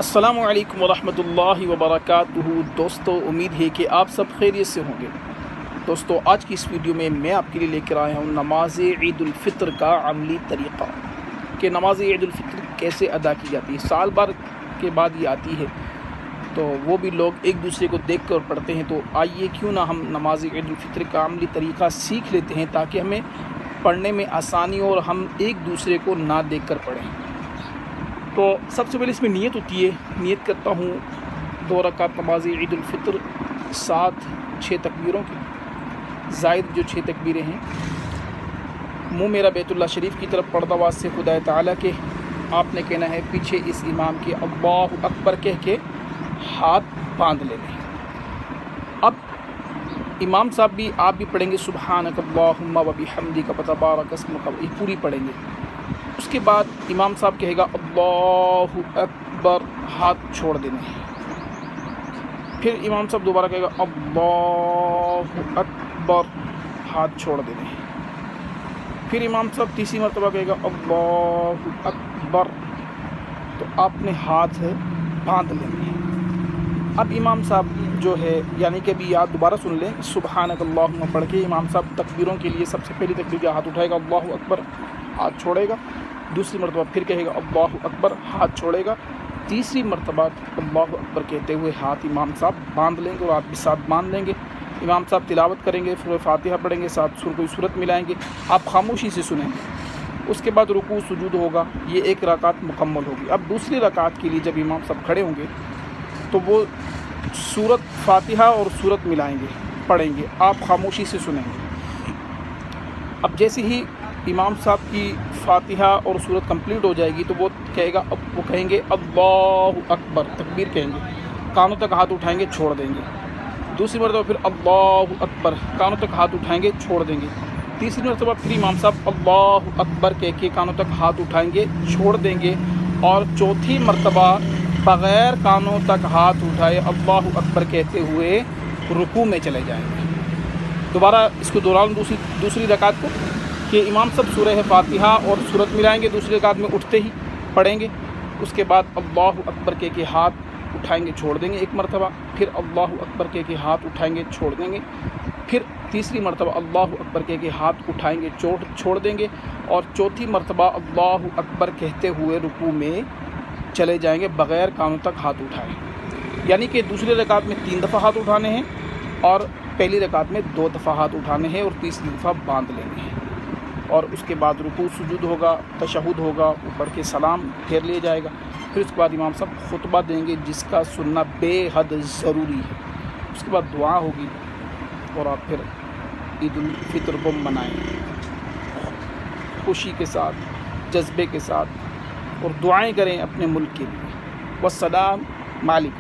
अस्सलामु अलैकुम वरहमतुल्लाहि वबरकातुहू। दोस्तों, उम्मीद है कि आप सब खैरियत से होंगे। दोस्तों, आज की इस वीडियो में मैं आपके लिए लेकर आया हूँ नमाज ईद उल फितर का अमली तरीक़ा कि नमाज ईद उल फितर कैसे अदा की जाती है। साल भर के बाद ये आती है तो वो भी लोग एक दूसरे को देख कर पढ़ते हैं, तो आइए क्यों ना हम नमाज ईद उल फितर का अमली तरीक़ा सीख लेते हैं ताकि हमें पढ़ने में आसानी हो और हम एक दूसरे को ना देख कर पढ़ें। तो सबसे पहले इसमें नियत होती है। नियत करता हूँ 2 रकात नमाज ईद उल फितर 7-6 तकबीरों की, ज़ायद जो 6 तकबीरें हैं। मुँह मेरा बैतुल्लाह शरीफ की तरफ पढ़ता हुआ से खुदा ताला के आपने कहना है पीछे इस इमाम के अल्लाहु अकबर कह के हाथ बांध लेने। अब इमाम साहब भी आप भी पढ़ेंगे सुब्हानक अल्लाहुम्मा व बिहम्दिका व तबारक अस्मुका, ये पूरी पढ़ेंगे। उसके बाद इमाम साहब कहेगा अल्लाहु अकबर, हाथ छोड़ देने। फिर इमाम साहब दोबारा कहेगा अल्लाहु अकबर, हाथ छोड़ देने। फिर इमाम साहब तीसरी मरतबा कहेगा अल्लाहु अकबर, तो आपने हाथ बांध लेंगे। अब इमाम साहब जो है यानी कि अभी याद दोबारा सुन लें, सुब्हानक अल्लाहुम्मा पढ़ के इमाम साहब तकबीरों के लिए सबसे पहली तकबीर का हाथ उठाएगा अल्लाहु अकबर, हाथ छोड़ेगा। दूसरी मरतबा फिर कहेगा अल्लाहु अकबर, हाथ छोड़ेगा। तीसरी मरतबा अल्लाहु अकबर कहते हुए हाथ इमाम साहब बांध लेंगे और आप भी साथ बांध लेंगे। इमाम साहब तिलावत करेंगे, सूरह फातिहा पढ़ेंगे, साथ कोई सूरत मिलाएंगे, आप खामोशी से सुनेंगे। उसके बाद रुकू सुजूद होगा, ये 1 रकात मुकम्मल होगी। अब दूसरी रकात के लिए जब इमाम साहब खड़े होंगे तो वो सूरत फातिहा और सूरत मिलाएंगे, पढ़ेंगे, आप खामोशी से सुनेंगे। अब जैसे ही इमाम साहब की फातिहा और सूरत कंप्लीट हो जाएगी तो वो कहेंगे अल्लाहु अकबर, तकबीर कहेंगे, कानों तक हाथ उठाएंगे, छोड़ देंगे। दूसरी मरतबा फिर अल्लाहु अकबर, कानों तक हाथ उठाएंगे, छोड़ देंगे। तीसरी मरतबा फिर इमाम साहब अल्लाहु अकबर कह के कानों तक हाथ उठाएंगे, छोड़ देंगे। और चौथी मरतबा बग़ैर कानों तक हाथ उठाए अल्लाहु अकबर कहते हुए रुकू में चले जाएंगे। दोबारा इसको दोहराऊं दूसरी रकात को कि इमाम साहब सूरह फातिहा और सूरत मिलाएंगे, दूसरी रकात में उठते ही पढ़ेंगे। उसके बाद अल्लाहु अकबर कह के हाथ उठाएंगे, छोड़ देंगे 1 मरतबा। फिर अल्लाहु अकबर कह के हाथ उठाएंगे, छोड़ देंगे। फिर तीसरी मरतबा अल्लाहु अकबर कह के हाथ उठाएंगे, छोड़ देंगे। और चौथी मरतबा अल्लाहु अकबर कहते हुए रुकू में चले जाएंगे बग़ैर कानों तक हाथ उठाए। यानी कि दूसरी रकात में 3 दफ़ा हाथ उठाने हैं और पहली रकात में 2 दफ़ा हाथ उठाने हैं और तीसरी दफ़ा बांध लेने हैं। और उसके बाद रुकू सुजूद होगा, तशहुद होगा, ऊपर के सलाम फेर लिया जाएगा। फिर उसके बाद इमाम साहब खुतबा देंगे जिसका सुनना बेहद ज़रूरी है। उसके बाद दुआ होगी और आप फिर ईद उल फितर को मनाएं खुशी के साथ, जज्बे के साथ, और दुआएं करें अपने मुल्क के लिए। वस्सलाम मालिक।